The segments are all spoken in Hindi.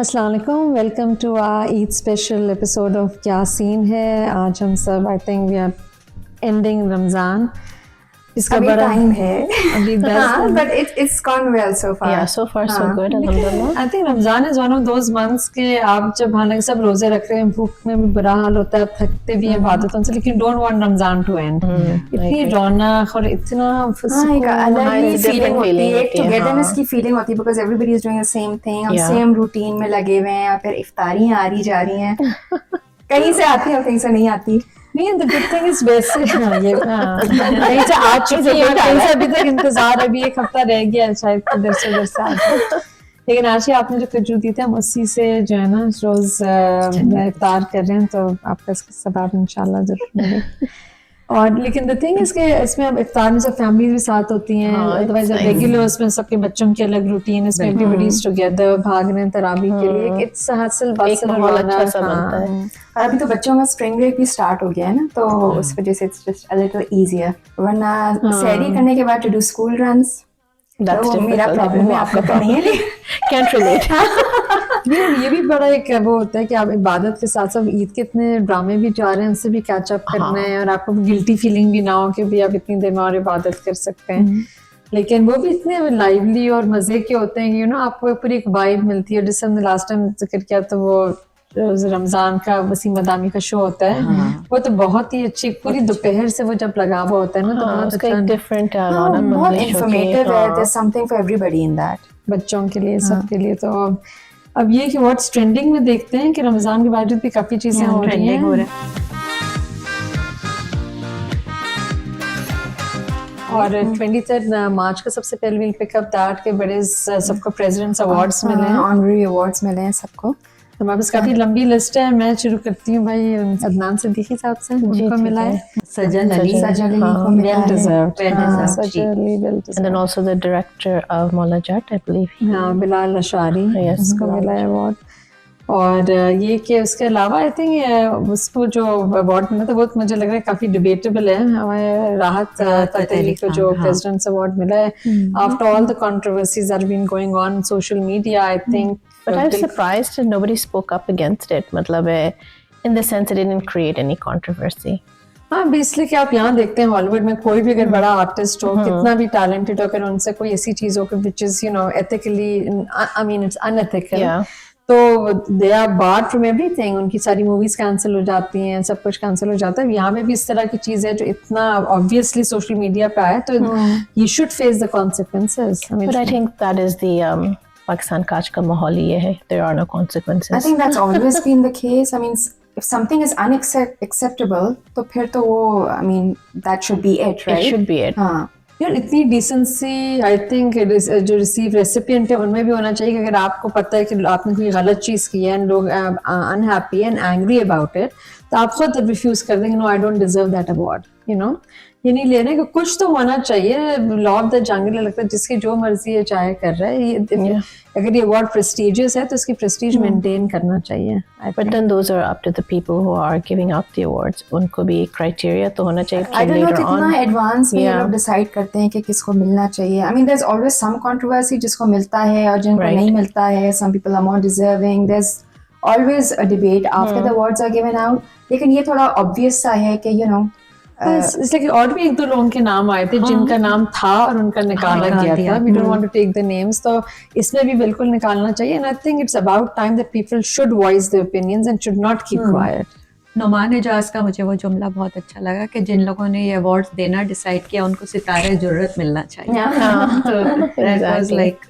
अस्सलाम वालेकुम, welcome to our Eid special episode of क्या सीन है। आज हम सब I think we are ending Ramzan. इसका अभी बड़ा टाइम है अभी 10 but it's gone well so far. Yeah, so far so good. Alhamdulillah. I think Ramzan is one of those months के आप जब हालांकि सब रोजे रख रहे हैं, भूख में भी बुरा हाल होता है, थकते भी हैं इबादतों से, लेकिन don't want Ramzan to end. इतनी रौनक और इतना एक अलग ही different फीलिंग होती feeling है, एक होती है, टुगेदरनेस हाँ। की फीलिंग होती है because everybody is doing the same thing. हम Yeah. सेम रूटीन में लगे हुए हैं, फिर इफ्तारियां आ रही जा रही हैं, कहीं से आती हैं और कहीं से नहीं आती। नहीं, द गुड थिंग इज वैसे ये कहीं से आ चुकी है, कहीं से अभी तक इंतजार, अभी एक हफ्ता रह गया है, शायद इधर से उधर से आ जाए। लेकिन आज ही आपने जो खजूर दी थी, हम उसी से जो है ना रोज इफ्तार कर रहे हैं, तो आपका इसका सवाब इंशाल्लाह जरूर मिले। और लेकिन द थिंग इसके इसमें अब इफ्तार में सब फैमिली भी साथ होती हैं, अदरवाइज रेगुलर उसमें सबके बच्चों की अलग रूटीन, इसमें एवरीबडी इज टुगेदर भाग रहे हैं तरावी के लिए, इट्स हसल एक माहौल अच्छा सा बनता है। और अभी तो बच्चों का स्प्रिंग ब्रेक भी स्टार्ट हो गया है ना, तो उस वजह से it's just a little easier. वरना सहरी करने के बाद टू डू स्कूल रन्स, तो मेरा प्रॉब्लम है, आपका तो नहीं है। Can't relate. ये भी बड़ा एक वो होता है कि आप इबादत के साथ साथ ईद के इतने ड्रामे भी जा रहे हैं, उनसे भी कैच अप करना है, और आपको गिल्टी फीलिंग भी ना हो कि भी आप इतनी देर में और इबादत कर सकते हैं। लेकिन वो भी इतने लाइवली और मजे के होते हैं, यू नो, आपको पूरी एक वाइब मिलती है। जिससे हमने लास्ट टाइम जिक्र किया, तो वो रमजान का वसीम मदामी का शो होता है, वो तो बहुत ही अच्छी, पूरी दोपहर से वो जब लगा हुआ होता है ना, तो बहुत उसका अच्छा, एक different रौनक बहुत बनती है show की। इंफॉर्मेटिव है, there's something for everybody in that. बच्चों के लिए, सबके लिए। तो अब ये कि व्हाट्स ट्रेंडिंग में देखते हैं कि रमजान के बाद भी काफी चीजें हो रही हैं। और 23 मार्च को सबसे पहले विल पिक अप दैट के बड़े सबको प्रेसिडेंट्स अवार्ड्स मिले हैं, ऑनरी अवार्ड्स मिले हैं सबको। हमारे पास काफी लंबी लिस्ट है। मैं शुरू करती हूँ भाई अदनान सिद्दीकी साहब से, उनको मिला है सजल अली को मिला वेल है। Deserved, And then also the director of Mola Jat, I believe. हाँ, बिलाल अशारी, Yes, उसको Bilal मिला है अवार्ड। और ये कि उसके अलावा आई थिंक उसको जो अवार्ड मिला था वो मुझे लग रहा है काफी डिबेटेबल है। हमें राहत फतेही को जो प्रेसिडेंट्स अवार्ड मिला है, after all the controversies that have been going on social media, I think. But I was surprised that nobody spoke up against it. मतलब in the sense it didn't create any controversy. हाँ, इसलिए कि आप यहाँ देखते हैं हॉलीवुड में कोई भी अगर बड़ा आर्टिस्ट हो, कितना भी टैलेंटेड हो, अगर उनसे कोई ऐसी चीज हो which is you know ethically, I mean it's unethical, तो they are barred from everything, उनकी सारी मूवीज कैंसिल हो जाती हैं, सब कुछ कैंसिल हो जाता है। यहाँ पे भी इस तरह की चीज है जो इतना ऑब्वियसली सोशल मीडिया पे आया, तो you should face the consequences. But I think that is the Pakistan का आज का माहौल ये है, there are no consequences. I think that's always been the case. I mean, if something is unacceptable, तो फिर तो वो, I mean, that should be it, right? It should be it. हाँ, यार इतनी डिसेंसी आई थिंक जो रिसीव रेसिपिएंट है उनमें भी होना चाहिए कि अगर आपको पता है कि आपने कोई गलत चीज की है एंड लोग unhappy and angry about it, तो आप खुद रिफ्यूज कर देंगे, no I don't deserve that award, you know. ये नहीं लेने का, कुछ तो होना चाहिए। लॉ ऑफ द जंगल लगता है, जिसकी जो मर्जी है चाहे कर रहा है। ये अगर ये अवार्ड प्रेस्टिजियस है तो इसकी प्रेस्टीज मेंटेन करना चाहिए। But then those are up to the people who are giving out the awards. उनको भी criteria तो होना चाहिए I don't know later कितना on. एडवांस में ये लोग डिसाइड करते हैं कि किसको मिलना चाहिए। I mean, there's always some controversy जिसको मिलता है और जिनको Right. नहीं मिलता है। Some people are more deserving. There's always a debate after the awards are given out. लेकिन ये थोड़ा obvious सा है कि you know, इसलिए और भी एक दो लोगों के नाम आए थे जिनका नाम था और उनका निकाला गया था। We don't want to take the names, तो इसमें भी बिल्कुल निकालना चाहिए। And I think it's about time that people should voice their opinions and should not keep quiet. Numan Ejaz का मुझे वो जुमला बहुत अच्छा लगा कि जिन लोगों ने ये अवार्ड्स देना डिसाइड किया उनको सितारे जुर्रत मिलना चाहिए। तो that was like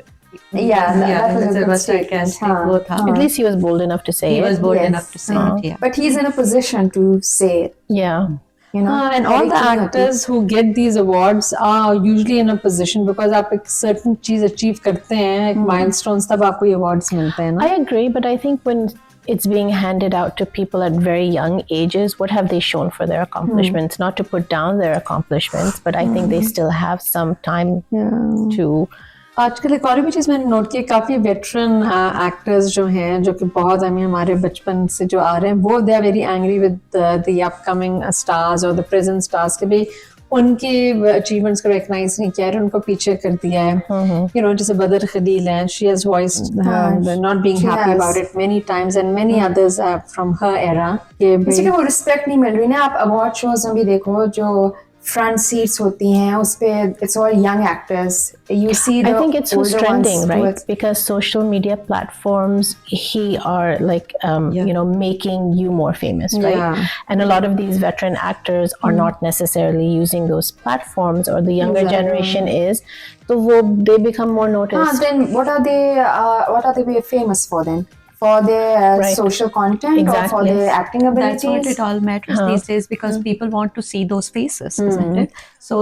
that was a good was sarcastic, statement. वो था। At least he was bold enough to say He it. was bold Yes. enough to say it, yeah. But he's in a position to say it. Yeah. You know, And all the actors who get these awards are usually in a position because आप एक certain चीज achieve करते हैं, एक milestones, तब आपको ये awards मिलते हैं ना। I agree, but I think when it's being handed out to people at very young ages, what have they shown for their accomplishments? Not to put down their accomplishments, but I think they still have some time to आजकल एक और भी चीज मैंने नोट की, काफी वेटरन एक्टर्स जो हैं, जो कि बहुत हमारे बचपन से जो आ रहे हैं, वो they are very angry with the upcoming stars और द प्रेजेंट स्टार्स के भी उनके अचीवमेंट्स को रिकॉग्नाइज नहीं किया है, उनको पीछे कर दिया है. You know, जैसे बदर खलील है, she has voiced not being happy about it many times, and many others from her era. किसी को वो रिस्पेक्ट नहीं मिल रही ना. आप अवार्ड शोज में भी देखो जो फ्रंट सीट्स होती हैं उस पे it's all young actors. You see I think it's who's trending, right? Because social media platforms are like you know, making you more famous, right? Yeah. And a lot of these veteran actors are not necessarily using those platforms, or the younger generation is, so they become more noticed. Then what are they famous for then? For their social content or for their acting abilities? That's what it all matters these days, because people want to see those faces, isn't it? So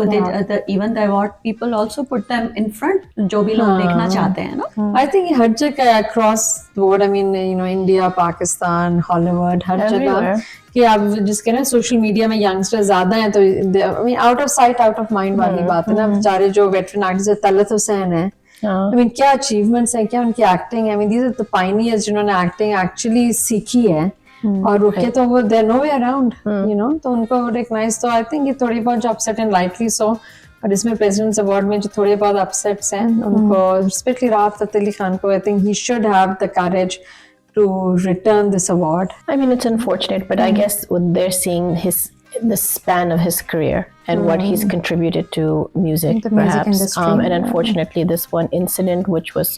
even the award people also put them in front, जो भी लोग देखना चाहते हैं ना. I think हर जगह across the board, I mean, you know, India, Pakistan, Hollywood, हर जगह कि आप जिसके ना सोशल मीडिया में यंगस्टर ज्यादा हैं, तो I mean, out of sight, out of mind वाली बात है ना. बेचारे जो वेटरन एक्टर्स है, तलत हुसैन है, I mean, क्या अचीवमेंट्स हैं, क्या उनकी एक्टिंग है. I mean, these are the pioneers जिन्होंने एक्टिंग एक्चुअली सीखी है, और रुके तो वो they're nowhere around, you know, तो उनको रिकॉग्नाइज. तो आई थिंक ये थोड़ी बहुत जो अपसेट एंड लाइटली सो, और इसमें प्रेसिडेंट्स अवार्ड में जो थोड़े बहुत अपसेट्स हैं उनको, स्पेशली राहत फ़तेह अली खान को, I think he should have the courage to return this award. I mean, it's unfortunate, but I guess when they're seeing the span of his career and what he's contributed to music, The music perhaps, industry, and unfortunately this one incident which was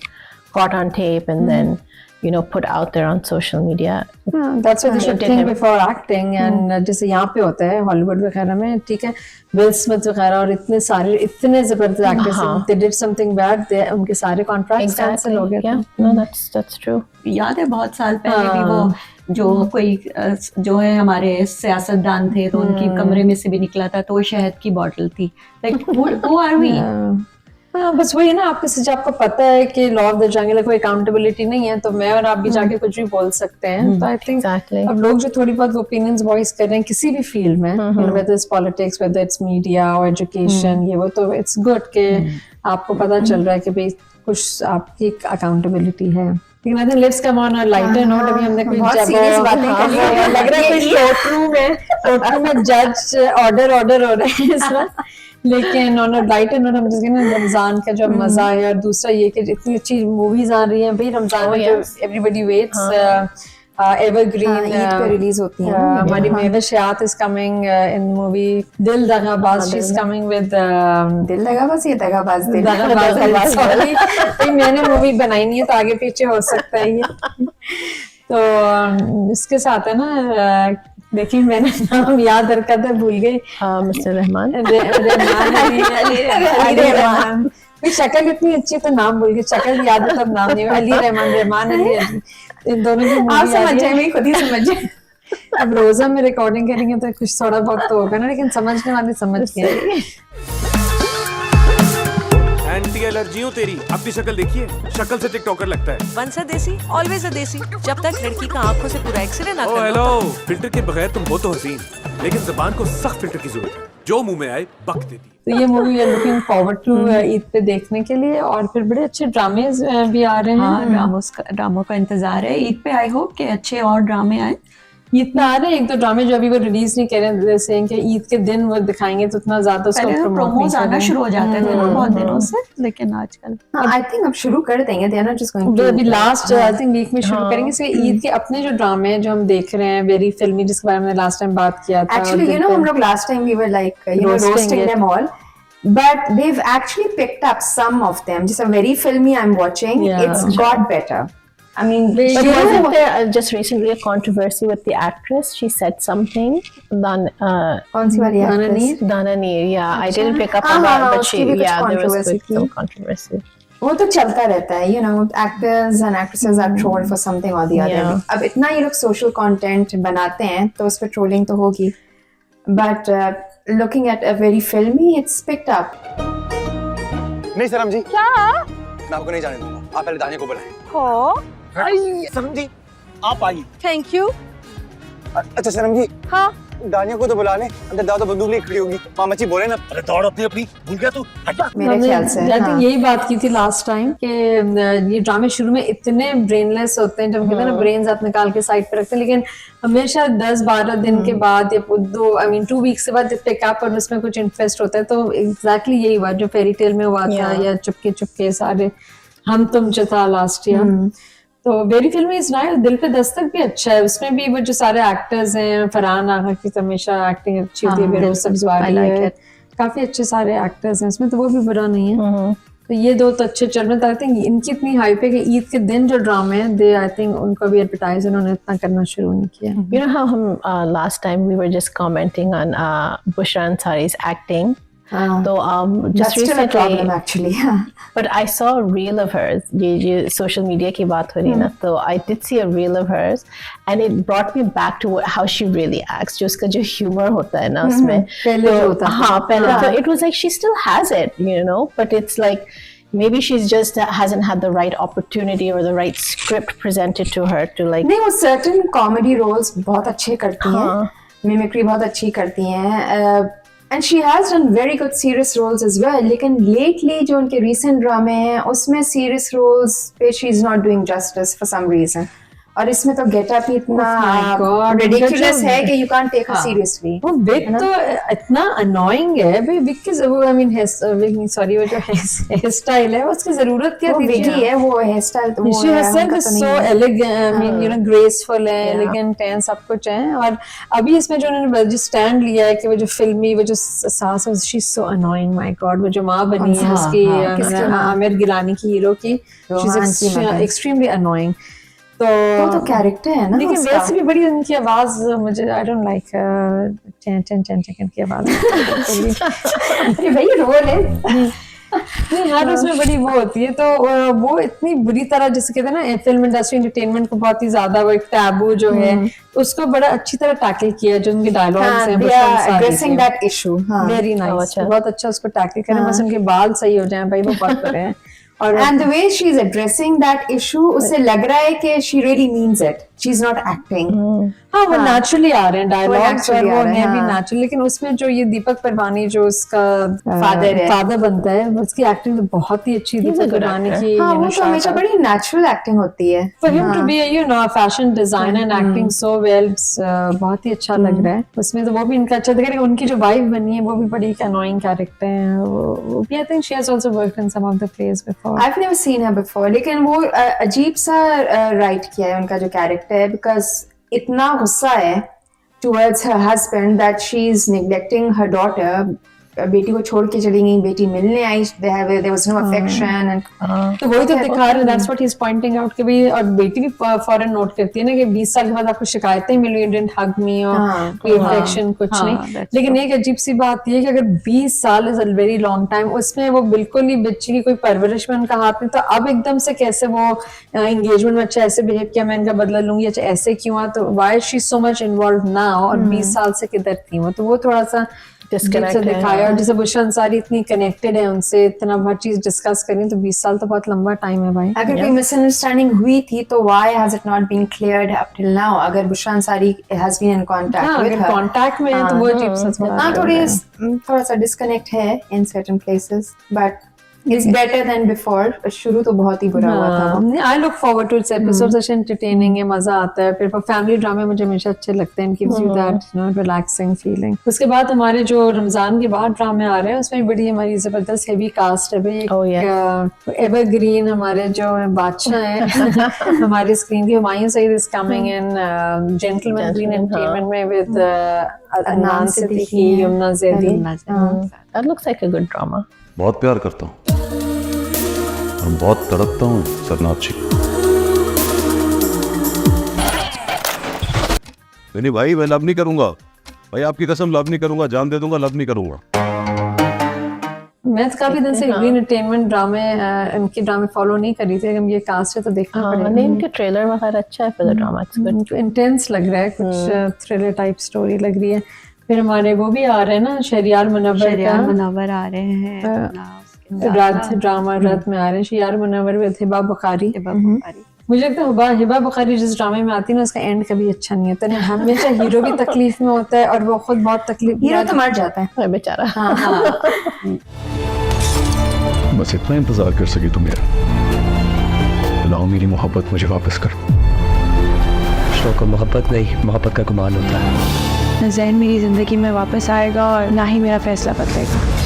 caught on tape and then, you know, put out there on social media. That's what they should Did think him. before acting. And जैसे यहाँ पे होता है हॉलीवुड वगैरह में, ठीक है, विल स्मिथ वगैरह और इतने जबरदस्त actors, they did something bad, उनके सारे कॉन्ट्रैक्ट्स कैंसिल हो गए थे. Yeah, no, that's true. याद है बहुत साल पहले भी वो जो कोई जो है हमारे सियासतदान थे, तो उनकी कमरे में से भी निकला था तो वो शहद की बोतल थी. Like who are we? हाँ, बस वही ना, आपको पता है कि लॉ ऑफ द जंगल है, कोई अकाउंटेबिलिटी नहीं है, तो मैं और आप भी जाके कुछ भी बोल सकते हैं. तो आई थिंक अब लोग जो थोड़ी बहुत ओपिनियंस वॉइस कर रहे हैं किसी भी फील्ड में, whether it's politics, whether it's media और एजुकेशन, ये वो, तो इट्स गुड कि आपको पता चल रहा है कि भाई कुछ आपकी अकाउंटेबिलिटी है. लेकिन I think let's come on a lighter note. अभी हमने कोई सीरियस बातें कर ली हैं. लग रहा है कोई कोर्टरूम में जज ऑर्डर हो रहे हैं इस वक्त. लेकिन ऑन अ लाइटर नोट हम जिसके ना रमजान का जो मजा है, और दूसरा ये कि इतनी अच्छी मूवीज आ रही हैं भाई रमजान में, जो एवरीबॉडी वेट्स, एवरग्रीन पे रिलीज होती है. हमारी मेविश यात इज कमिंग इन मूवी दिल दगाबाज. शी इज कमिंग विद दिल दगाबाज, ये दगाबाज सॉरी, मैंने मूवी बनाई नहीं है तो आगे पीछे हो सकता है ये. तो इसके साथ है ना, देखिए मैंने नाम याद रखा था, भूल गई. Mr. Rahman. रहमान. शक्ल इतनी अच्छी तो नाम भूल गई. शक्ल याद है तब नाम नहीं. अली रहमान अली, इन दोनों की आप समझ जाए, खुद ही समझ जाए. अब रोजा में रिकॉर्डिंग करेंगे तो कुछ थोड़ा बहुत तो होगा ना, लेकिन समझने वाले समझ गए. एंटी एलर्जी हूँ तेरी. अपनी शक्ल देखिए, शक्ल से टिकटॉकर लगता है. वंस अ देसी ऑलवेज अ देसी. जब तक लड़की का आंखों से पूरा एक्सरे ना ओ कर हेलो, फिल्टर के बगैर तुम हो तो हसीन, लेकिन जुबान को सख्त फिल्टर की जरूरत है. जो मुंह में आए बक देती. तो ये मूवी है लुकिंग फॉरवर्ड टू ईद पे देखने के लिए. और फिर बड़े अच्छे ड्रामे भी आ रहे हैं. हाँ, ड्रामों का इंतजार है ईद पे. आई होप कि अच्छे और ड्रामे आए. इतना आ रहे हैं. एक तो ड्रामे जो अभी वो रिलीज नहीं कर रहे, जैसे कि ईद के दिन वो दिखाएंगे, तो उतना ज्यादा उसको पहले प्रमोट प्रोमोज आना शुरू हो जाते थे ना बहुत दिनों से, लेकिन आजकल आई थिंक अब शुरू कर देंगे. They are not just going तो अभी लास्ट आई थिंक वीक में शुरू करेंगे. इसके ईद के अपने जो ड्रामे हैं जो हम देख रहे हैं, वेरी फिल्मी, जिसके बारे में लास्ट टाइम बात किया था. Actually, you know, हम लोग last time we were like, you know, roasting them all, but they've actually picked up some of them. Just a very filmy I'm watching. Yeah. It's got better. I mean, But you know, wasn't there just recently a controversy with the actress? She said something. कौन सी वाली actress? Dana Neer, yeah. I didn't pick up on that, but she, उसकी भी कुछ yeah, there was controversy some थी. controversy. वो तो चलता रहता है, you know, actors and actresses are trolled for something or the other. Yeah. अब इतना ये लोग social content बनाते हैं, तो उस पर trolling तो होगी. But looking at a very filmy, it's picked up. नहीं सरम जी. क्या? मैं आपको नहीं जाने दूंगा. आप पहले दानिया को बुलाएं. हो. सरम जी, आप आइए. Thank you. अच्छा सरम जी. हाँ. दानिया को तो बुला ले, अंदर दादा बंदूक लेके खड़ी होगी। मामा जी बोले ना, अरे दौड़ अपनी अपनी, भूल गया तू, हटा। मेरे ख्याल से आई थिंक यही बात की थी लास्ट टाइम कि ये ड्रामे शुरू में इतने ब्रेनलेस होते हैं, जब कहते हैं ना ब्रेन आप निकाल के साइड पे रखते हैं, लेकिन हमेशा 10-12 दिन के बाद या 2 वीक्स के बाद पिकअप और उसमें कुछ इंटरेस्ट होता है। तो एग्जैक्टली यही बात जो फेरी टेल में हुआ था या चुपके चुपके सारे हम तुम जो था लास्ट ईयर, तो मेरी फिल्म इस नाइस, दिल पे दस्तक भी अच्छा है। उसमें भी वो जो सारे एक्टर्स हैं, फरहान आगा की तो हमेशा एक्टिंग अच्छी होती है, बेरोज सब्जवारी है, काफी अच्छे सारे एक्टर्स हैं इसमें, तो वो भी बुरा नहीं है। तो ये दो तो अच्छे चल रहे हैं। आई थिंक इनकी इतनी हाइप है कि ईद के दिन जो ड्रामे हैं दे आई थिंक उनको भी एडवर्टाइज उन्होंने इतना करना शुरू नहीं किया। You know how last time we were just commenting on Bushra Ansari's acting. So just that's still a recently, problem actually. but I saw a reel of hers. ये social media की बात हो रही है ना, तो I did see a reel of hers, and it brought me back to how she really acts. जो उसका जो humor होता है ना उसमें, पहले जो होता है। हाँ पहले तो it was like she still has it, you know, but it's like maybe she's just hasn't had the right opportunity or the right script presented to her to like. नहीं, वो certain comedy roles बहुत अच्छे करती हैं, mimicry बहुत अच्छी करती हैं, and she has done very good serious roles as well. लेकिन lately जो उनके recent ड्रामे हैं उसमें serious roles पे she is not doing justice for some reason. और इसमें तो गेटअप ही इतना ridiculous है कि you can't take her seriously. वो विक तो इतना अनोइंग है भाई, विक की वो आई मीन सॉरी वो जो हेयर स्टाइल है उसकी जरूरत क्या वो थी? विगी है, वो हेयर स्टाइल तो वो She है, herself उनका is तो so नहीं है। elegant, I mean, you know, graceful है, elegant है, सब कुछ है। और अभी इसमें जो उन्होंने जो स्टैंड लिया है कि वो जो फिल्मी वो जो सास है, she's so annoying, my God, वो जो माँ बनी है उसकी आमिर गिलानी की हीरो की, she's extremely annoying। तो कैरेक्टर है ना लेकिन उसका। वैसे भी बड़ी उनकी आवाज मुझे आई डोंट लाइक चैन चैन चैन चैन की आवाज। अरे भाई रोल है। नहीं हर उसमें बड़ी वो होती है, तो वो इतनी बुरी तरह जैसे कहते हैं ना फिल्म इंडस्ट्री एंटरटेनमेंट को बहुत ही ज्यादा वो एक टैबू जो है उसको बड़ा अच्छी तरह टैकल किया, जो उनके डायलॉग्स हैं addressing that issue, very nice, बहुत अच्छा उसको टैकल करें, बस उनके बाल सही हो जाएं भाई, वो बहुत बुरे हैं। और and the way she is addressing that issue उससे लग रहा है कि she really means it, she's not acting. हाँ वो नेचुरली आ रहे हैं डायलॉग्स और naturally वो आ रहे हैं, है भी हाँ। नेचुरल, लेकिन उसमें जो ये दीपक परवानी जो उसका फादर बनता है उसकी एक्टिंग तो बहुत ही अच्छी दीपक परवानी की। हाँ, वो तो हमेशा बड़ी नेचुरल एक्टिंग होती है। For him to be you know fashion designer and acting so well, बहुत ही अच्छा लग रहा है उसमें, तो वो भी इनका अच्छा दिख रहा है। उनकी जो वाइफ बनी है वो भी बड़ी अनोइंग कैरेक्टर है, वो भी I think she has also worked in some of the plays before. I've never seen her before, लेकिन वो अजीब सा राइट किया है उनका जो कैरेक्टर है, because इतना गुस्सा है towards her husband that she is neglecting her daughter. बेटी को छोड़ के चली गई, बेटी मिलने आई, there was no affection and तो वही तो दिखा रहे हैं, that's what he's pointing out कि भी, और बेटी भी फौरन नोट करती है ना कि 20 साल के बाद आपको शिकायतें मिली, didn't hug me और कोई affection कुछ नहीं। लेकिन एक अजीब सी बात ये है कि अगर 20 साल is a very long time, उसमें वो बिल्कुल ही बच्ची की कोई परवरिश में उनका हाथ नहीं, तो अब एकदम से कैसे वो एंगेजमेंट में अच्छा ऐसे बिहेव किया, मैं इनका बदला लूंगी, अच्छा ऐसे क्यों हुआ, तो why is she so much involved now, और 20 साल से किधर थी वो, तो वो थोड़ा सा Disconnect है, दिखाया। और जैसे बुशरा अंसारी इतनी कनेक्टेड है उनसे, इतना हर चीज डिस्कस करें, तो 20 साल तो बहुत लंबा टाइम है भाई। अगर कोई मिसअंडरस्टैंडिंग हुई थी तो why has it not been cleared up till now? अगर Bushra Ansari has been in contact हाँ, with अगर her, कांटेक्ट में है तो वो अजीब सा थोड़ा सा डिस्कनेक्ट है in certain places, but it's better than before. शुरू तो बहुत ही बुरा हुआ था वो। I look forward to its episodes, अच्छे एंटरटेनिंग है, मजा आता है। फिर फैमिली ड्रामे मुझे हमेशा अच्छे लगते हैं, gives you that you know relaxing feeling. उसके बाद हमारे जो रमजान के बाद ड्रामे आ रहे हैं उसमें बड़ी हमारी जबरदस्त हेवी कास्ट है भाई। एवरग्रीन हमारे जो बादशाह हैं हमारी स्क्रीन की, Humayun Saeed is coming in gentleman green entertainment में with Adnan Siddiqui, Yamuna Zaidi. That looks like a good drama. बहुत प्यार करता हूँ और बहुत तड़पता हूँ सरनाक्षी। नहीं भाई, मैं लव नहीं करूंगा भाई, आपकी कसम लव नहीं करूंगा, जान दे दूंगा, लव नहीं करूंगा। मैं तो काफी दिन से ग्रीन एंटरटेनमेंट ड्रामे इनकी ड्रामे फॉलो नहीं कर रही थी, अगर ये कास्ट है तो देखना पड़ेगा। नहीं, इनके ट्रेलर वगैरह अच्छा है for the drama, it's good. Intense लग रहा है, कुछ थ्रिलर टाइप स्टोरी लग रही है। फिर हमारे वो भी आ रहे हैं ना, शहरियार मुनव्वर आ रहे हैं रात ड्रामा रात में आ रहे हैं, शहरियार मुनव्वर विद हिबा बुखारी। मुझे लगता है हिबा बुखारी जिस ड्रामे में आती है ना उसका एंड कभी अच्छा नहीं होता, हमेशा हीरो भी तकलीफ में होता है और वो खुद बहुत तकलीफ हीरो तो मर जाता है। अरे बेचारा। बस इतना इंतजार कर सकी तुम यार, लाओ मेरी मोहब्बत मुझे वापस कर। रिश्तों को मोहब्बत नहीं, मोहब्बत का गुमान होता है। ज़ैन मेरी ज़िंदगी में वापस आएगा और ना ही मेरा फैसला बदलेगा।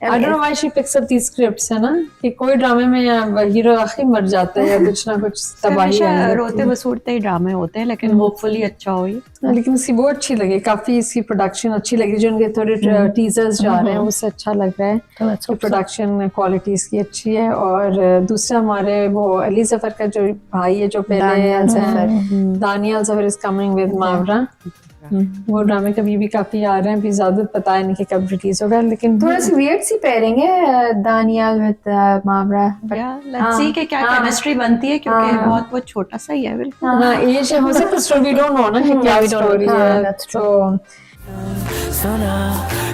I don't know why she picks up these scripts, है ना, कि कोई ड्रामे में हीरो आखिर मर जाता है या कुछ ना कुछ तबाही आ जाती है। रोते बसूरते ही ड्रामे होते हैं, लेकिन होपफुली अच्छा हो ये। लेकिन इसकी वो अच्छी लगी, काफी इसकी प्रोडक्शन अच्छी लगी, जो उनके थोड़े टीजर्स जा रहे हैं उससे अच्छा लग रहा है कि प्रोडक्शन क्वालिटी इसकी अच्छी है। और दूसरा हमारे वो अली जफर का जो भाई है जो पहले Danyal Zafar is coming with Mawra, वो ड्रामे कभी भी काफी आ रहे हैं, अभी ज्यादा पता है नहीं कि कब रिलीज होगा, लेकिन थोड़ा सी वियर्ड सी पेयरिंग है दानियाल विद मावरा। लेट्स सी कि क्या केमिस्ट्री बनती है, क्योंकि बहुत वो छोटा सा ही है बिल्कुल। हाँ एज हो सकता है, स्टोरी डोंट नो ना कि क्या स्टोरी है। तो सुना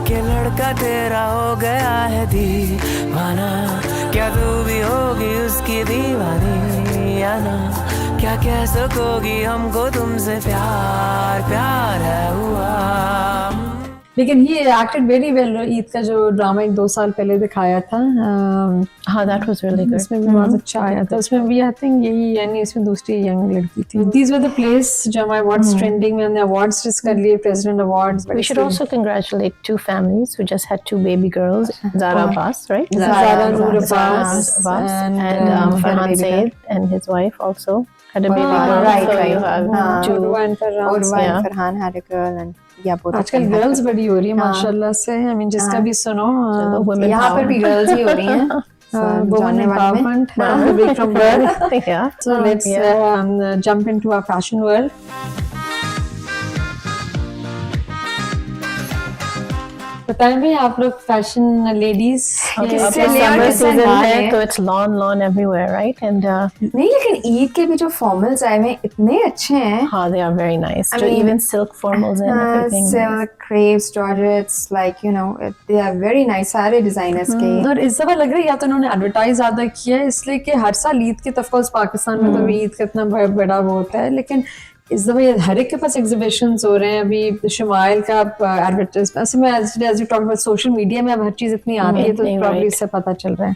कि लड़का तेरा हो गया है दीवाना, क्या तू भी होगी उसकी दीवानी या ना, क्या कह सकोगी हमको तुमसे प्यार प्यार है हुआ। लेकिन ये एक्टेड वेरी वेल। ईद का जो ड्रामा 2 साल पहले दिखाया था, हाँ that was really good। उसमें भी बहुत अच्छा आया था। उसमें भी आई थिंक यही, यानी इसमें दूसरी यंग लड़की थी। These were the plays जो हमारे अवार्ड्स ट्रेंडिंग में हमने अवार्ड्स जिस कर लिए, president awards. We should also congratulate 2 families who just had 2 baby girls, Zara Abbas, right? Zara Noor Abbas and Farhan Said and his wife also had a baby girl. right, So right. you have two. Urwa Yeah. and Farhan had a girl and both आजकल गर्ल्स बड़ी हो रही है माशाल्लाह से। आई मीन जिसका भी सुनो, women यहाँ पर भी गर्ल्स ही हो रही हैं। women empowerment, big from birth। Yeah. So let's jump into our fashion world। बताएं भाई आप लोग फैशन लेडीज Okay, अब तो summer season है तो it's lawn everywhere, right? And नहीं, लेकिन ईद के भी जो फॉर्मल्स आए हुए इतने अच्छे हैं। हाँ, they are very nice. I So mean, even silk formals and everything. Silk, crepes, georgettes, like you know, they are very nice सारे डिजाइनर्स के। और इस दफा लग रहा है या तो उन्होंने एडवर्टाइज ज्यादा किया है, इसलिए कि हर साल ईद के ऑफकोर्स पाकिस्तान में तो ईद का इतना बड़ा वो होता है, लेकिन इस दफा ये हर एक के पास एग्जीबिशंस हो रहे हैं। अभी शुमाइल का एडवर्टाइजमेंट, ऐसे में as you talk about social media में अब हर चीज इतनी आती है, तो प्रॉब्ली इससे पता चल रहा है।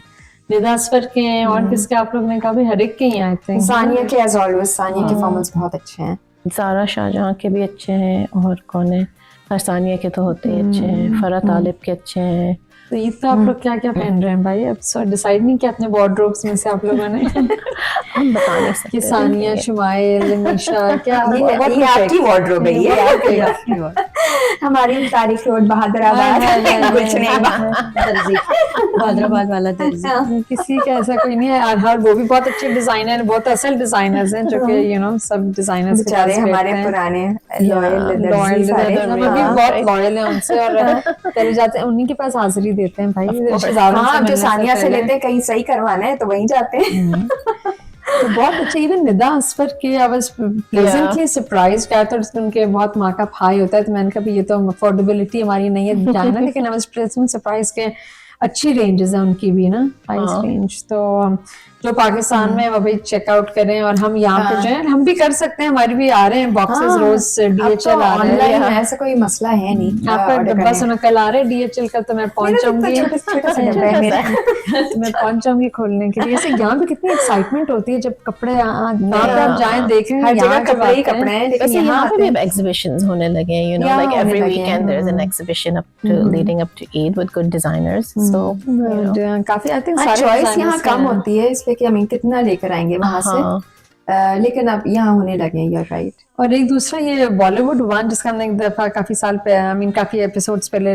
निदा असफर के हैं और किसके आप लोग ने कहा भी हर एक के ही आई थिंक। सानिया के एज ऑलवेज, सानिया के फॉर्मल्स बहुत अच्छे हैं। ज़ारा शाहजहां के भी अच्छे हैं, और कौन है, हरसानिया के तो होते ही अच्छे हैं, फरा तालिब के अच्छे हैं। तो ईद का आप लोग क्या क्या पहन रहे हैं भाई? अब सो डिसाइड नहीं किया अपने वार्डरोब्स में से आप लोगों ने? हम बता नहीं सकते कि सानिया, शुमाइल, निशा, क्या ये आपकी वार्डरोब है, ये आपकी हमारी तारीख रोड बहादुराबाद कुछ नहीं, बहादुराबाद वाला दर्जी। किसी का ऐसा कोई नहीं है। हर वो भी बहुत अच्छे डिजाइनर हैं, बहुत असल डिजाइनर्स हैं, जो कि यू नो सब डिजाइनर्स बेचारे हमारे पुराने लॉयल बहुत लॉयल है उनसे, और चले जाते हैं उन्हीं के पास हाजिरी देते हैं भाई। हाँ, जो सानिया से लेते हैं कहीं सही करवाना है तो वहीं जाते हैं। तो बहुत अच्छे। इवन निदा असफर के आई वाज प्लेजेंटली सरप्राइज्ड। क्या तो उनके बहुत माँ का भाई होता है, तो मैंने कहा ये तो अफोर्डेबिलिटी हमारी नहीं है जानना, लेकिन आई वाज प्लेजेंटली सरप्राइज्ड के अच्छी रेंजेस है उनकी भी ना, प्राइस रेंज। तो जो पाकिस्तान में वो भाई चेकआउट करें, और हम यहाँ पे जो है हम भी कर सकते हैं, हमारे भी आ रहे हैं बॉक्सेस रोज DHL आ रहे हैं, ऐसा कोई मसला है नहीं। आपका डब्बा सुना कल आ रहे हैं DHL का, तो मैं पहुंचाऊंगी तो मैं पहुंचाऊंगी खोलने के लिए। ऐसे यहाँ पे कितनी एक्साइटमेंट होती है जब कपड़े आप जाएं देखें, हर जगह कपड़े ही कपड़े हैं। लेकिन यहाँ पे भी अब एग्जीबिशंस होने लगे हैं, you know, like every weekend there is an exhibition up to leading up to Eid with good designers. So काफी आई थिंक चॉइस यहाँ कम होती है, इसलिए कि हम कितना लेकर आएंगे वहां से, लेकिन अब यहाँ होने लगे हैं। You're right। और एक दूसरा ये बॉलीवुड वन जिसका हमने एक दफा काफी साल पे आई मीन काफी एपिसोड्स पहले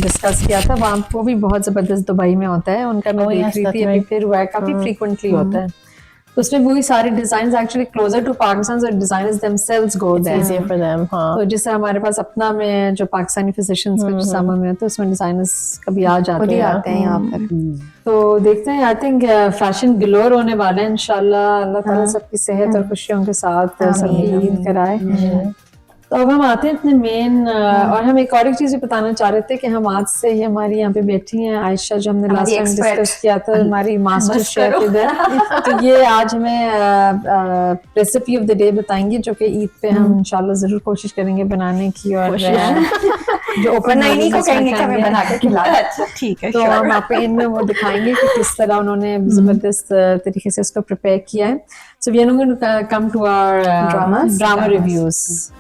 डिस्कस किया था, वहाँ वो भी बहुत जबरदस्त दुबई में होता है उनका। मैं देख रही थी अभी फिर हुआ है, काफी फ्रीक्वेंटली होता है। तो उसमें वही सारे designs actually closer to Pakistan, so designers themselves go there. It's easier for them, हाँ। तो जिससे हमारे पास अपना में जो पाकिस्तानी फिजिशियंस का सामान में तो उसमें डिजाइनर्स कभी आ जाते हैं यहाँ पर। तो देखते हैं, आई थिंक फैशन ग्लोर होने वाला है इंशाल्लाह। अल्लाह ताला सबकी सेहत और खुशियों के साथ सबकी ईद कराए। तो अब हम आते हैं अपने मेन और हम एक और चीज भी बताना चाह रहे थे कि हम आज से ही हमारी यहाँ पे बैठी हैं आयशा, जो हमने लास्ट टाइम डिस्कस किया था, हमारी मास्टर शेफ इधर। तो ये आज हमें रेसिपी ऑफ द डे बताएंगे, जो कि ईद पे हम इंशाल्लाह जरूर कोशिश करेंगे बनाने की। और जो ओपन नाइनी को कहेंगे कि हमें बना के खिलाएं। अच्छा ठीक है, तो हम आपको इनमें वो दिखाएंगे कि किस तरह उन्होंने जबरदस्त तरीके से इसको प्रिपेयर किया है। So we are going to come to our drama reviews.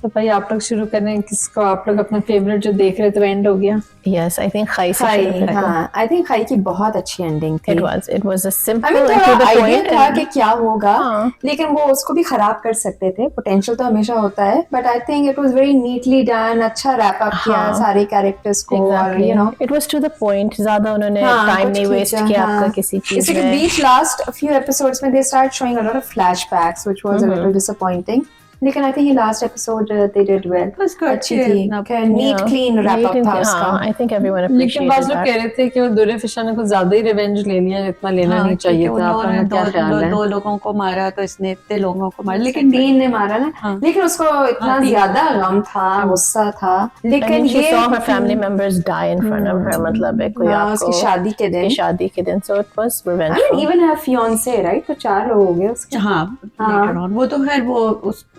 तो भाई आप लोग शुरू करें, किसको आप लोग अपना फेवरेट जो देख रहे थे वो एंड हो गया? Yes, I think खाई से शुरू करें। हाँ, I think खाई की बहुत अच्छी एंडिंग थी। It was a simple I mean, and to the idea point था and- कि क्या होगा, हाँ। लेकिन वो उसको भी खराब कर सकते थे। पोटेंशियल तो हमेशा होता है, but I think it was very neatly done. अच्छा रैप अप किया हाँ। सारे कैरेक्टर्स को, और you know It was to the point, ज्यादा उन्होंने टाइम नहीं वेस्ट किया आपका किसी चीज इसके में। बीच लास्ट फ्यू एपिसोड्स में they start showing a lot of flashbacks which was a little disappointing. लेकिन आई थिंक ये last episode they did well, was good, अच्छी yeah. थी, नीट क्लीन रैप अप था उसका। I think everyone लेकिन appreciated बाज़ लोग that. कह रहे थे कि वो दुर्रे फिशा ने कुछ ज्यादा ही रिवेंज ले लिया, इतना लेना नहीं चाहिए था। आपका क्या ख्याल है? दो लोगों को मारा तो इसने इतने लोगों को मारा, लेकिन तीन ने मारा ना, लेकिन उसको इतना ज्यादा गम था, गुस्सा था। I लेकिन mean, she ये saw her family members die in front of her, मतलब है कोई आपको उसकी शादी के दिन, शादी के दिन, so it was I mean, revengeful. even her fiance, right? तो 4 लोग हो गए उसके। हाँ later on। वो तो खैर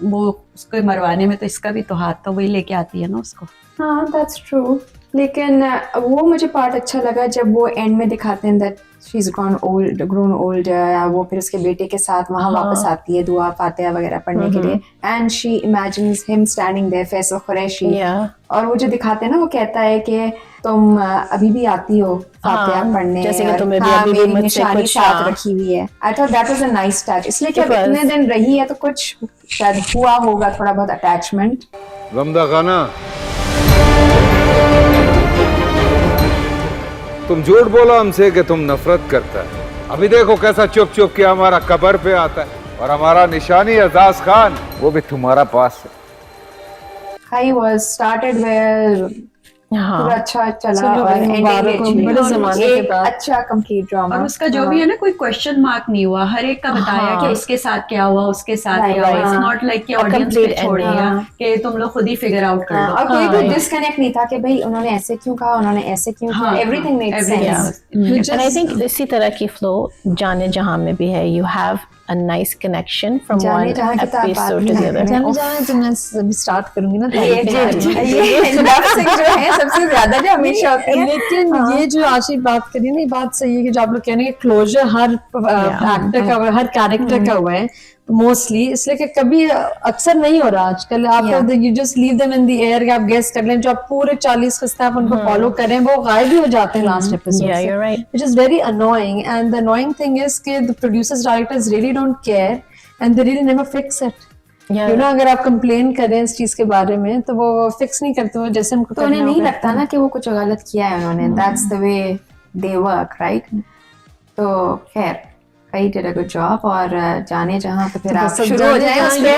वो उसको मरवाने में तो इसका भी तो हाथ, तो वही लेके आती है ना उसको। हाँ, that's true। लेकिन वो मुझे पार्ट अच्छा लगा जब वो एंड में दिखाते हैं that she's grown older, वो फिर उसके बेटे के साथ वहाँ वापस आती है दुआ फातिहा वगैरह पढ़ने के लिए, and she imagines him standing there, Faisal Qureshi. और वो जो दिखाते हैं ना, वो कहता है कि तुम अभी भी आती हो फातिहा पढ़ने, जैसे कि तुम्हें भी हाँ, अभी भी मेरी मुझसे निशानी कुछ साथ रखी हुई है। I thought that was a nice touch, इसलिए कि अब It was. इतने दिन रही है तो कुछ शायद हुआ होगा थोड़ा बहुत अटैचमेंट। रमदा खाना, तुम झूठ बोला हमसे कि तुम नफरत करता है। अभी देखो कैसा चुप चुप के हमारा कब्र पे आता है, और हमारा निशानी अजाज खान वो भी तुम्हारा पास है। Khai was started where पूरा अच्छा चला और ending बड़े ज़माने के बाद अच्छा कंप्लीट ड्रामा। और उसका जो भी है ना, कोई क्वेश्चन मार्क नहीं हुआ, हर एक का बताया कि उसके साथ क्या हुआ, उसके साथ क्या हुआ। इट्स नॉट लाइक कि ऑडियंस पे छोड़ दिया कि तुम लोग खुद ही फिगर आउट कर लो। और कोई भी डिस्कनेक्ट नहीं था कि भाई उन्होंने ऐसे क्यों कहा, उन्होंने ऐसे क्यों कहा। Everything made sense. And I think इसी तरह की फ्लो जाने जहां में भी है। You have a nice connection from one episode to the other. जाने जहाँ तो मैं अभी स्टार्ट करूंगी ना, ये लव जो है सबसे ज्यादा जो हमेशा होती है। लेकिन ये जो आशिक बात करी ना, ये बात सही है कि जो आप लोग कह रहे हैं कि क्लोजर हर एक्टर का हुआ है, हर कैरेक्टर का हुआ है मोस्टली, इसलिए कि कभी अक्सर नहीं हो रहा आजकल। आप you just leave them in the air, कि आप गेस कर लें जो आप पूरे 40 किस्तें आप उनको फॉलो करें, वो गायब ही हो जाते हैं लास्ट एपिसोड से, you're right. which is very annoying. And the annoying thing is कि the producers directors really don't care and they really never fix it. You know, अगर आप कंप्लेन करें इस चीज के बारे में तो वो फिक्स नहीं करते, वो जैसे उनको तो उन्हें नहीं लगता ना कि वो कुछ गलत किया है उन्होंने। That's the way they work, right? तो खैर Khai did a good job। और जाने जहाँ तो फिर आप शुरू हो जाए उसमें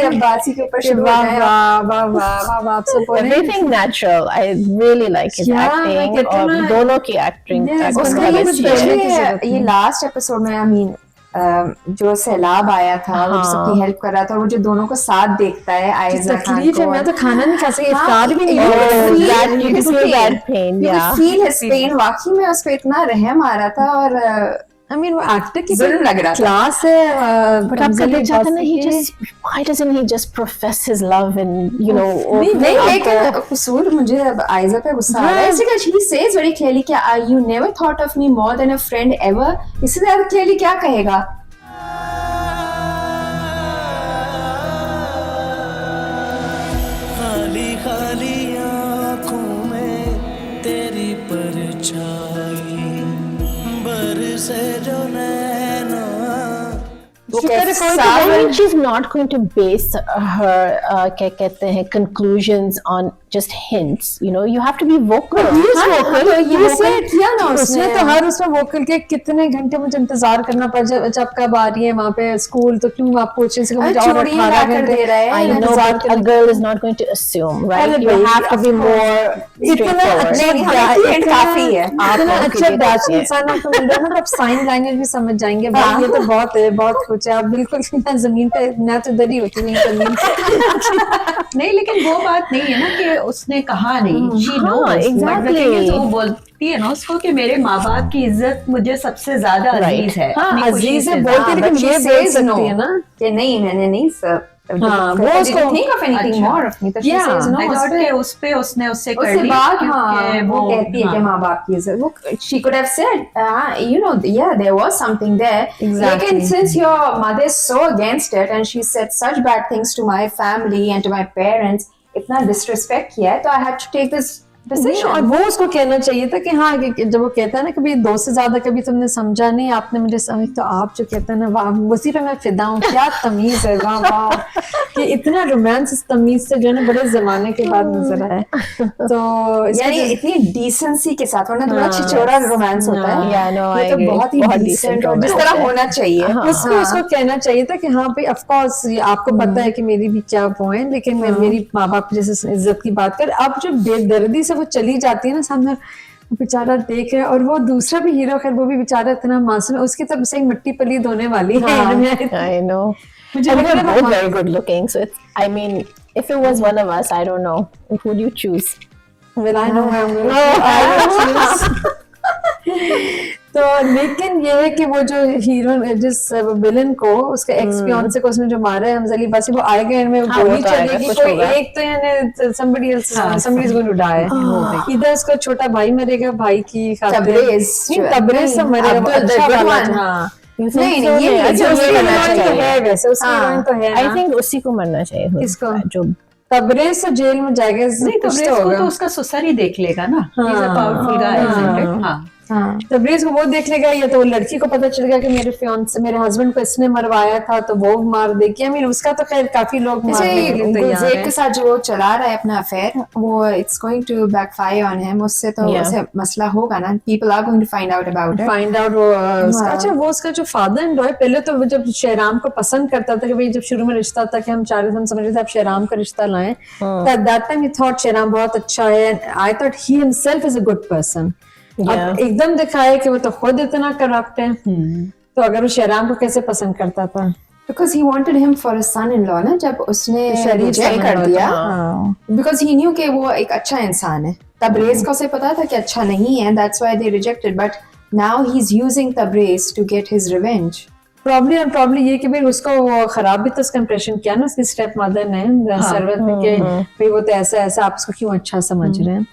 अब्बासी के ऊपर शुरू हो जाए। आप सब Everything natural. I really like his acting और दोनों की acting उसका ये लास्ट एपिसोड में, I mean, जो सैलाब आया था, वो सबकी हेल्प कर रहा था, और वो जो दोनों को साथ देखता है आयशा खान को, मैं तो खाना नहीं खा सकती, इफ्तार भी नहीं फील हिज पेन। वाकई में उस पे इतना रहम आ रहा था। और I mean, वो एक्टर की जुल्म लग रहा था। क्लास है, but आप कहते चाहते ना, why doesn't he just profess his love and you know? नहीं, लेकिन कसूर मुझे अब आयशा पे गुस्सा आ रहा है, इसलिए कि he says very clearly कि you never thought of me more than a friend ever। इससे ज़्यादा clearly क्या कहेगा? खाली खाली आँखों में तेरी परछाई बरसे जो नैना। She's not going to base her क्या कहते हैं conclusions on just hints. You know, you have to be vocal. ये said किया ना उसने तो हर उसमें वोकल के कितने घंटे मुझे इंतजार करना पड़ जाए जब कब आ रही है वहाँ पे स्कूल तो क्यों आप पूछे से मुझे और 18 घंटे I know, but a girl is not going to assume, right? You have to be more straightforward. काफी है इतना अच्छा बैच इंसान आपको मिल रहा है ना तब साइन लैंग्वेज भी समझ जाएंगे भाई ये तो बहुत है बहुत कुछ है आप बिल्कुल ना जमीन पे ना तो दरी होती है जमीन नहीं, लेकिन वो बात नहीं है ना कि उसने कहा नहीं, शी नोस exactly. वो बोलती है ना उसको कि मेरे माँ बाप की इज्जत मुझे सबसे ज्यादा अजीज है। हाँ अपनी खुशी अजीज से है बोलती है, but लेकिन she ये बोल says सकती no. है ना कि नहीं मैंने नहीं सर हाँ, वो वो उसको- think of anything अच्छा। more of me तो she Yeah, says no I उस thought पे- कि उस पे उसने उससे कर उससे ली बात क्योंकि हाँ वो कहती है कि हाँ। माँ बाप की इज्जत वो she could have said you know yeah there was something there Exactly. लेकिन since your mother is so against it and she said such bad things to my family and to my parents इतना disrespect किया है तो I had to take this और decision वो उसको कहना चाहिए था कि हाँ कि जब वो कहता है ना कभी दो से ज्यादा कभी तुमने समझा नहीं आपने मुझे समझ तो आप जो कहते हैं ना वाह उसी पे मैं फिदा हूँ क्या तमीज है वाह वाह कि इतना रोमांस इस तमीज से जो है ना बड़े जमाने के बाद नजर आया तो यानी इतनी डिसेंसी के साथ वरना थोड़ा छिछोरा रोमांस होता है Yeah, no, I ये तो agree. बहुत ही बहुत डिसेंट decent और जिस romance तरह है। होना चाहिए उसको कहना चाहिए था कि हाँ भाई ऑफ कोर्स आपको पता है कि मेरी भी क्या वो है लेकिन मैं मेरी माँ बाप जैसे इज्जत की बात कर अब जो बेदर्दी से वो चली जाती है ना सामने वो बेचारा देख रहा है और वो दूसरा भी हीरो खैर वो भी बेचारा इतना मासूम है उसकी तब से मिट्टी पली धोने वाली है I know. मुझे And लग we're रहा both है very good looking, so it's, I mean, if it was one of us, I don't know. Who would you choose? Well, I know I'm gonna तो लेकिन ये है कि वो जो हीरो जिस विलन को उसके एक्स फियांसे को उसने जो मारा है हमजा अली बासी वो आएगा इनमें हाँ, गोली वो तो आएगा, चलेगी कुछ कोई होगा। एक तो यानी somebody else somebody is going to die इधर उसका छोटा भाई मरेगा भाई की खातिर तबरेज़ नहीं जो- तबरेज़ से नहीं, मरेगा वो अब्दुल, अच्छा the good वाला one। हाँ नहीं नहीं ये अच्छा ये उसकी करना हीरोइन तो चाहिए है वैसे उसकी हाँ। हीरोइन तो है I ना think उसी को मरना चाहिए। किसको? जो तबरेज़ तो जेल में जाएगा नहीं तो कुछ तो को होगा तो उसका ससुर ही देख लेगा ना, he's a हाँ, powerful guy, isn't it? हाँ हाँ तबरेज़ को वो देख लेगा या तो वो लड़की को पता चल गया कि मेरे फियांसे मेरे हस्बैंड को इसने मरवाया था तो वो मार देगी आई मीन उसका तो खैर काफी लोग मारने के लिए तैयार गुलजेब हैं के साथ जो वो चला रहा है अपना अफेयर वो it's going to backfire on him उससे तो Yeah. उसे मसला होगा ना people are going to find out about it find out वो उसका अच्छा वो उसका जो फादर इन लॉ है पहले तो वो जब शेराम को पसंद करता था कि भाई जब शुरू में रिश्ता था कि हम समझ रहे थे आप शेराम का रिश्ता लाएं दैट टाइम ही थॉट शेराम बहुत अच्छा है I thought he himself is a good person अब एकदम दिखाया कि वो तो खुद इतना करप्ट है तो अगर वो शेराम को कैसे पसंद करता था because he wanted him for a son in law ना जब उसने शरीफ रिजेक्ट son कर in-law दिया हाँ। बिकॉज ही न्यू कि वो एक अच्छा इंसान है तबरेज को उसे पता था कि अच्छा नहीं है that's why they rejected but now he is using Tabrez to get his revenge problem ये कि भाई उसको वो खराब भी तो उसका इंप्रेशन किया ना उसकी स्टेप मदर ने सरवत ने कि भाई वो तो ऐसा ऐसा आप उसको क्यों अच्छा समझ रहे हैं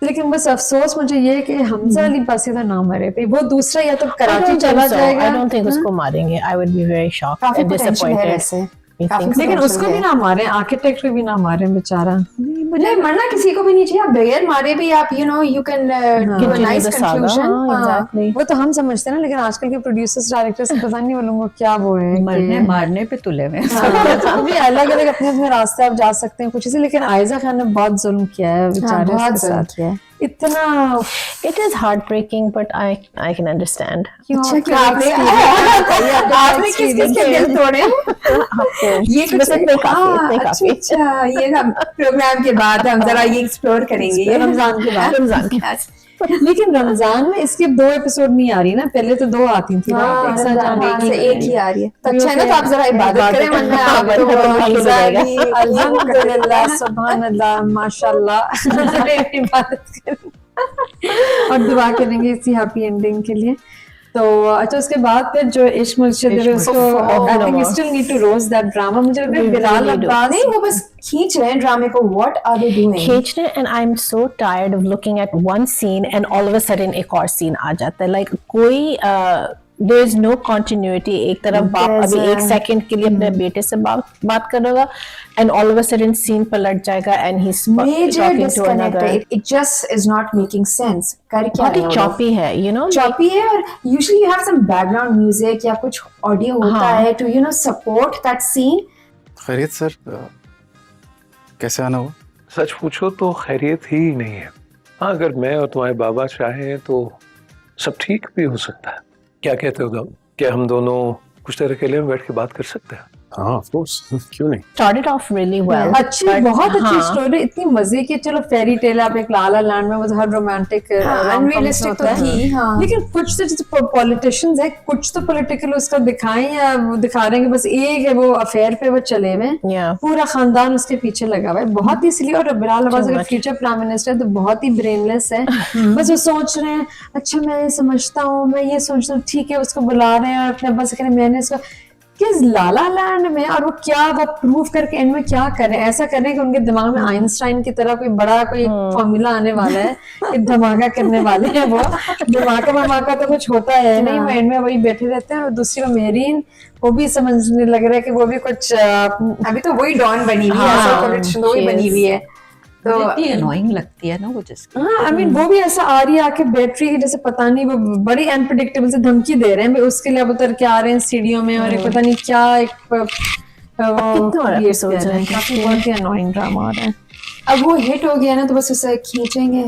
लेकिन बस अफसोस मुझे ये है कि हमजा अली बासी का नाम मरे भाई वो दूसरा या तो कराची चला जाएगा I don't think उसको मारेंगे. I would be very shocked काफी and पोटेंशियल है disappointed. वैसे You काफी think? लेकिन potential उसको भी है। ना मारे आर्किटेक्ट को भी ना मारे बेचारा नहीं मरना किसी को भी नहीं चाहिए आप बगैर मारे भी आप you know you can give a nice the saga, conclusion हाँ, exactly. वो तो हम समझते हैं ना लेकिन आजकल के प्रोड्यूसर्स डायरेक्टर्स पता नहीं वो लोगों को क्या वो है मरने मारने पे तुले हुए हैं। तो भी अलग अलग अपने अपने रास्ते आप जा सकते हैं कुछ ऐसे लेकिन आयजा खान ने बहुत जुल्म किया है बेचारे बहुत उसके जुल्म साथ किया है। इतना It is heartbreaking, but I can understand. अच्छा क्यों आपने किस किस के दिल तोड़े ये कुछ इतने काफी, इतने अच्छा काफी. अच्छा ये हम प्रोग्राम के बाद हम जरा ये एक्सप्लोर करेंगे ये रमजान के बाद रमजान के लेकिन रमजान में इसके 2 एपिसोड नहीं आ रही ना पहले तो 2 आती थी हाँ, एक साथ जाने हाँ, की से एक ही आ रही है तो अच्छा है ना तो आप जरा इबादत करें वरना आप तो जाएगा। अल्हम्दुलिल्लाह सुभान अल्लाह माशाल्लाह इबादत करें और दुआ करेंगे इसी हैप्पी एंडिंग के लिए तो अच्छा उसके बाद फिर जो इश्क मुर्शिद है उसको I think still need to rose that drama मुझे लग रहा है बिलाल अब्बास नहीं वो बस खींच रहे हैं ड्रामे को व्हाट आर दे डूइंग खींचने and I'm so tired of looking at one scene and all of a sudden एक और scene आ जाता है like कोई there is no continuity एक तरफ बाप अभी एक सेकंड के लिए अपने बेटे से बात करेगा and all of a sudden scene पलट जाएगा and he's major talking to disconnect another. it just is not making sense कर क्या बहुत रहे ही हैं choppy है you know choppy है और usually you have some background music या कुछ audio होता है to you know support that scene खैरियत सर कैसे आना हुआ सच पूछो तो खैरियत ही नहीं है। हाँ, अगर मैं और तुम्हारे बाबा चाहें तो सब ठीक भी हो सकता है। क्या कहते हो तुम? क्या हम दोनों कुछ देर अकेले में बैठ के बात कर सकते हैं? हाँ, ऑफ कोर्स, क्यों नहीं? Started off really well. अच्छी, बहुत अच्छी स्टोरी, इतनी मजे की। चलो फेरी टेल आप एक लाला लैंड में वो हर रोमांटिक अनरियलिस्टिक तो थी, हाँ। लेकिन कुछ तो जैसे पॉलिटिशियंस है, कुछ तो पॉलिटिकल उसका दिखाएं या वो दिखा रहे हैं कि बस एक है वो अफेयर पे वो चले हुए, पूरा खानदान उसके पीछे लगा हुआ है। बहुत ही इसलिए, और बिलाल अब्बास अगर फ्यूचर प्राइम मिनिस्टर है तो बहुत ही ब्रेनलेस है। बस वो सोच रहे हैं अच्छा मैं ये समझता हूँ, मैं ये सोचता हूँ, ठीक है उसको बुला रहे हैं और अपने अब्बा से कह रहे हैं मैंने इसको किस लाला लैंड में, और वो क्या वो प्रूव करके एंड में क्या करें, ऐसा करें कि उनके दिमाग में आइंस्टाइन की तरह कोई बड़ा कोई फॉर्मूला आने वाला है कि धमाका करने वाले हैं वो। धमाका तो कुछ होता है नहीं, वो एंड में वही बैठे रहते हैं। और दूसरी वो मेरीन, वो भी समझने लग रहा है कि वो भी कुछ अभी तो वही डॉन बनी हुई है, वही बनी हुई है, तो इतनी अनोइंग लगती है ना वो जिसकी। हाँ, आई मीन वो भी ऐसा आ रही है आके बैटरी की जैसे पता नहीं, वो बड़ी अनप्रेडिक्टेबल से धमकी दे रहे हैं भाई उसके लिए अब उतर के आ रहे हैं सीढ़ियों में, और एक पता नहीं क्या एक काफी बहुत ही अनोइंग ड्रामा आ रहा है। अब वो हिट हो गया ना तो बस उसे खींचेंगे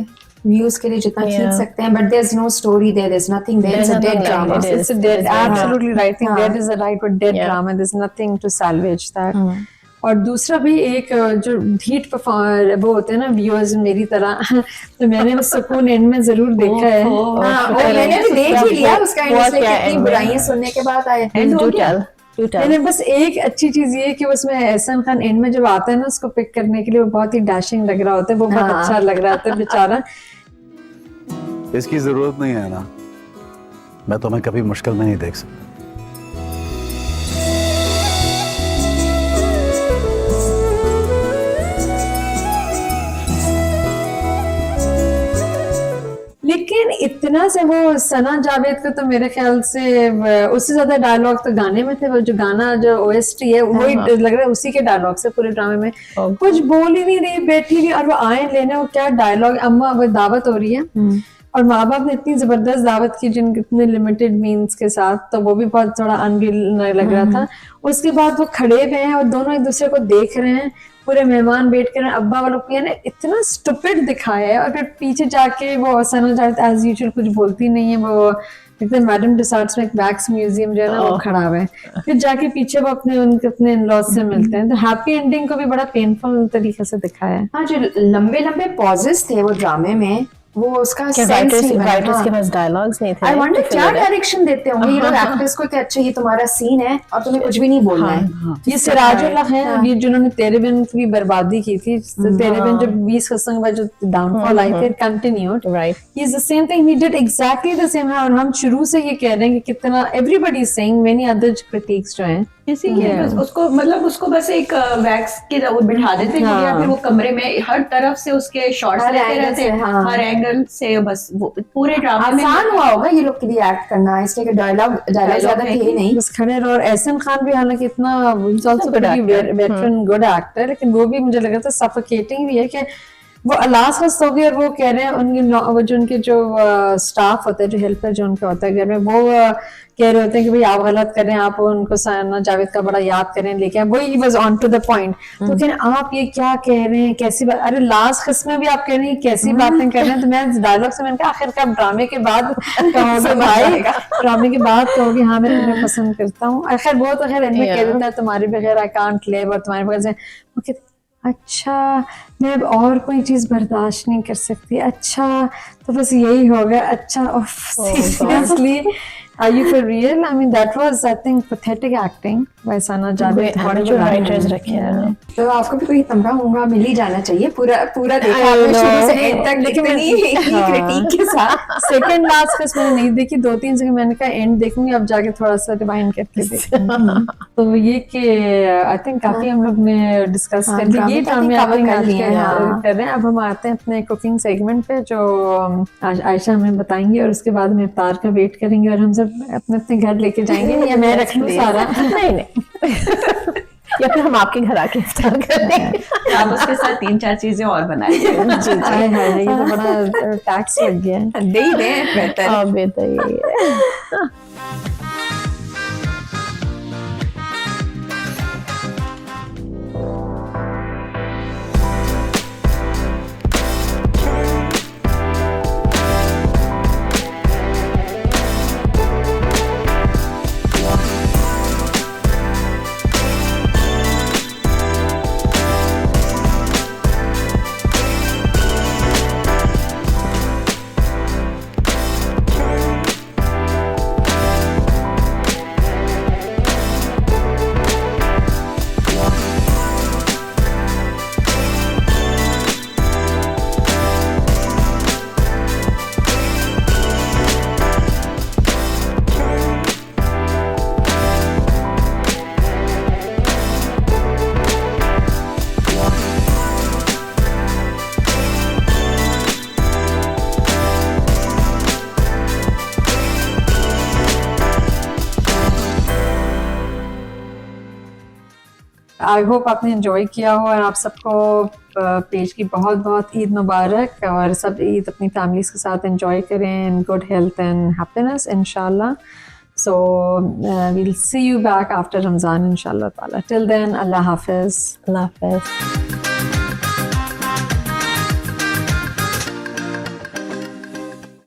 व्यूज के लिए जितना खींच सकते हैं, but there is no story there, there is nothing there, it's a dead drama, it's a dead, absolutely right thing, that is the right word, dead drama, there is nothing to salvage that. और दूसरा भी एक जो ढीठ परफॉर्मर वो होते हैं ना व्यूअर्स मेरी तरह, तो मैंने वो सुकून एंड में जरूर देखा है। मैंने भी देख ही लिया उसका, कितनी बुराइयां सुनने के बाद आया। मैंने बस एक अच्छी चीज ये कि उसमें एहसान खान एंड में जब आता है ना उसको पिक करने के लिए, वो बहुत ही डैशिंग लग रहा होता है, वो बहुत अच्छा लग रहा होता है बेचारा। इसकी जरूरत नहीं है ना, मैं तुम्हें कभी मुश्किल में नहीं देख सकता। लेकिन इतना से वो सना जावेद का तो मेरे ख्याल से उससे ज्यादा डायलॉग तो गाने में थे। वो जो गाना जो ओएसटी है वही लग रहा है उसी के डायलॉग से पूरे ड्रामे में। कुछ बोल ही नहीं रही, बैठी हुई, और वो आए लेने, वो क्या डायलॉग, अम्मा वो दावत हो रही है और माँ बाप ने इतनी जबरदस्त दावत की जिन कितने लिमिटेड मीन्स के साथ, तो वो भी बहुत थोड़ा अनरियल लग रहा था। उसके बाद वो खड़े हुए हैं और दोनों एक दूसरे को देख रहे हैं, पूरे मेहमान बैठ कर, अब्बा वालों को ने इतना स्टूपिड दिखाया है। और फिर पीछे जाके वो सना जावेद एज यूजुअल कुछ बोलती नहीं है, वो एकदम मैडम डिसार्ट्स में एक वैक्स म्यूजियम जो है ना वो खड़ा हुआ है। फिर जाके पीछे वो अपने इन-लॉज से मिलते हैं, तो हैप्पी एंडिंग को भी बड़ा पेनफुल तरीके से दिखाया है। हाँ, जो लंबे लंबे पॉजेस थे वो ड्रामे में, वो उसका राइटर्स के पास डायलॉग्स नहीं थे। आई वंडर क्या डायरेक्शन देते होंगे ये लोग एक्टर्स को कि अच्छा ये तुम्हारा सीन है और तुम्हें कुछ भी नहीं बोलना है। ये सिराजुल्लाह है ये जिन्होंने तेरे बिन की बर्बादी की थी, तेरे बिन जब 20 कस्म के बाद जो डाउनफॉल आई थी, continued, right, he is the same thing, he did exactly the same. और हम शुरू से ये कह रहे हैं कि कितना everybody is saying, many other critics जो हैं किसी के उसको मतलब उसको बस एक वैक्स के बिठा देते हैं या फिर वो कमरे में हर तरफ से उसके शॉट्स लेते रहते हैं, हर एंगल से, बस वो पूरे ड्रामे में आसान हुआ होगा ये लोग के लिए एक्ट करना, इसलिए कि डायलॉग ज्यादा थे नहीं, बस खड़े रहो। और एहसान खान भी हालांकि इतना वेटरन गुड एक्टर, लेकिन वो भी मुझे लगा था सफोकेटिंग भी है कि वो अलास हस्त हो गई और वो कह रहे हैं उनके जो उनके जो स्टाफ होता है, जो हेल्पर जो उनका होता है घर में, वो कह रहे होते हैं कि भाई आप गलत कर रहे हैं, आप उनको सना जावेद का बड़ा याद करें, लेकिन वही was on to the point. तो कह रहे आप ये क्या कह रहे हैं, कैसी बात, अरे लास्ट किस्म में भी आप कह रहे हैं कैसी बातें कर रहे हैं। तो मैं डायलॉग से मैंने कहा आखिर का ड्रामे के बाद कहोगे भाई, ड्रामे के बाद कहोगे हाँ मैं तुम्हें पसंद करता हूँ। आखिर वो तो खैर इनमें कह देता है तुम्हारे बगैर आई कांट लिव, और तुम्हारे बगैर अच्छा मैं अब और कोई चीज बर्दाश्त नहीं कर सकती, अच्छा तो बस यही होगा, अच्छा seriously Are you for real? I mean that was I think pathetic acting by Sana Javed. जो राइटर्स रखे हैं, तो आपको भी कोई तमगा होगा मिल ही जाना चाहिए। पूरा देखा आपने शुरू से एंड तक, लेकिन क्रिटिक के साथ सेकंड लास्ट किस मैंने नहीं देखी, 2-3 जगह मैंने कहा एंड देखूंगी, अब जाके थोड़ा सा रिवाइंड करके देखूंगी। तो ये कि आई थिंक काफी हम लोग ने डिस्कस कर लिया, ये ड्रामे आप कर रहे हैं। अब हम आते हैं अपने कुकिंग सेगमेंट पे जो आयशा हमें बताएंगी, और उसके बाद हम इफ्तार का वेट करेंगे और हम सब अपने अपने घर लेके जाएंगे, या मैं रख लूं सारा? नहीं या फिर हम आपके घर आके इफ्तार करेंगे, आप उसके साथ 3-4 चीजें और बनाएंगे। ये तो बड़ा टैक्स लग गया है, दे ही दे बेहतर। बेहतर आई होप आपने एंजॉय किया हो और आप सबको पेज की बहुत बहुत ईद मुबारक और सब ईद अपनी फैमिलीज के साथ एंजॉय करें in good health and happiness इंशाल्लाह. So we'll see you back after Ramzan inshallah ta'ala. Till then, Allah Hafiz. Allah Hafiz.